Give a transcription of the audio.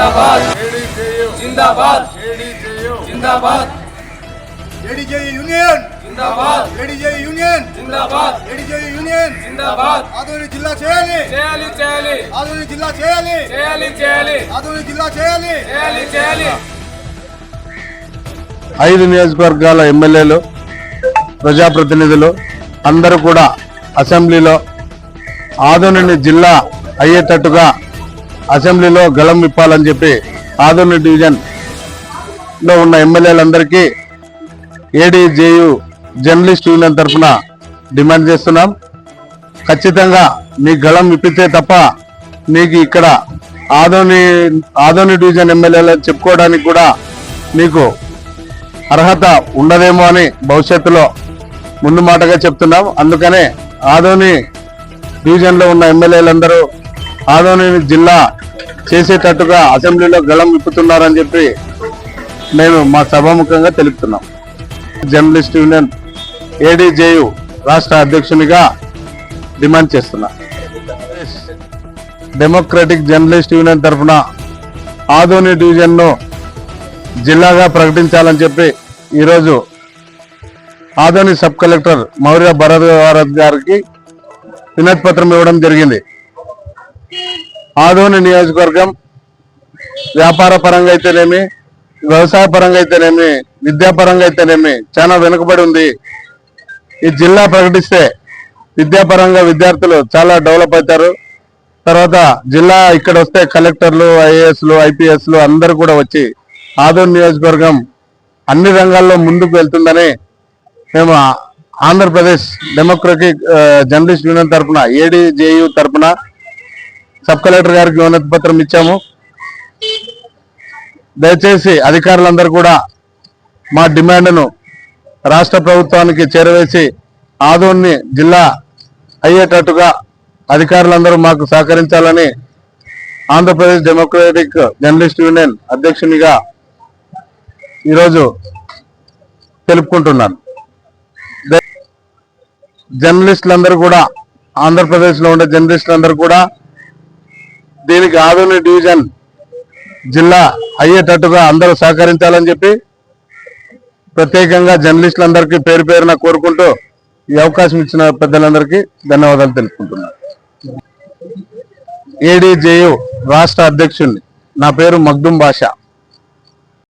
जिंदाबाद जिंदाबाद जिंदाबाद ADJE यूनियन जिंदाबाद ADJE यूनियन जिंदाबाद ADJE यूनियन जिंदाबाद ఆదోని జిల్లా చేయాలి చేయాలి చేయాలి ఆదోని జిల్లా చేయాలి చేయాలి చేయాలి ఆదోని జిల్లా చేయాలి చేయాలి చేయాలి 5 నియోజకవర్గాల ఎమ్మెల్యేలు ప్రజాప్రతినిధులు అందరూ కూడా అసెంబ్లీలో ఆదోని జిల్లా అయ్యేటట్టుగా అసెంబ్లీలో గళం విప్పాలని చెప్పి ఆదోని డివిజన్ లో ఉన్న ఎమ్మెల్యేలందరికీ ఏడీజేయు జర్నలిస్ట్ యూనియన్ తరఫున డిమాండ్ చేస్తున్నాం. ఖచ్చితంగా మీ గళం విప్పితే తప్ప మీకు ఇక్కడ ఆదోని డివిజన్ ఎమ్మెల్యేలు చెప్పుకోవడానికి కూడా మీకు అర్హత ఉండదేమో అని భవిష్యత్తులో ముందు మాటగా చెప్తున్నాం. అందుకనే ఆదోని డివిజన్ లో ఉన్న ఎమ్మెల్యేలందరూ ఆదోని జిల్లా చేసేటట్టుగా అసెంబ్లీలో గళం విప్పుతున్నారని చెప్పి మేము మా సభాముఖంగా తెలుపుతున్నాం. జర్నలిస్ట్ యూనియన్ ఏడీజేయు రాష్ట్ర అధ్యక్షునిగా డిమాండ్ చేస్తున్నా. డెమోక్రటిక్ జర్నలిస్ట్ యూనియన్ తరఫున ఆదోని డివిజన్ ను జిల్లాగా ప్రకటించాలని చెప్పి ఈరోజు ఆదోని సబ్ కలెక్టర్ మౌర్య భరద్వాజ్ గారికి వినతి పత్రం ఇవ్వడం జరిగింది. ఆదోని నియోజకవర్గం వ్యాపార పరంగా అయితేనేమి, వ్యవసాయ పరంగా అయితేనేమి, విద్యాపరంగా అయితేనేమి చాలా వెనుకబడి ఉంది. ఈ జిల్లా ప్రకటిస్తే విద్యాపరంగా విద్యార్థులు చాలా డెవలప్ అవుతారు. తర్వాత జిల్లా ఇక్కడ వస్తే కలెక్టర్లు, ఐఏఎస్లు, ఐపీఎస్లు అందరూ కూడా వచ్చి ఆదోని నియోజకవర్గం అన్ని రంగాల్లో ముందుకు వెళ్తుందని మేము ఆంధ్రప్రదేశ్ డెమోక్రటిక్ జర్నలిస్ట్ యూనియన్ తరఫున ఏడీజేయు తరఫున సబ్ కలెక్టర్ గారికి వినతి పత్రం ఇచ్చాము. దయచేసి అధికారులందరూ కూడా మా డిమాండ్ను రాష్ట్ర ప్రభుత్వానికి చేరవేసి ఆదోని జిల్లా అయ్యేటట్టుగా అధికారులందరూ మాకు సహకరించాలని ఆంధ్రప్రదేశ్ డెమోక్రటిక్ జర్నలిస్ట్ యూనియన్ అధ్యక్షునిగా ఈరోజు తెలుపుకుంటున్నాను. జర్నలిస్టులందరూ కూడా ఆంధ్రప్రదేశ్ లో ఉండే జర్నలిస్టులందరూ కూడా దీనికి ఆదోని డివిజన్ జిల్లా అయ్యేటట్టుగా అందరూ సహకరించాలని చెప్పి ప్రత్యేకంగా జర్నలిస్టులందరికీ పేరు పేరున కోరుకుంటూ ఈ అవకాశం ఇచ్చిన పెద్దలందరికీ ధన్యవాదాలు తెలుపుకుంటున్నాను. ఏడీజేయు రాష్ట్ర అధ్యక్షుడిని. నా పేరు మగ్దుం బాషా.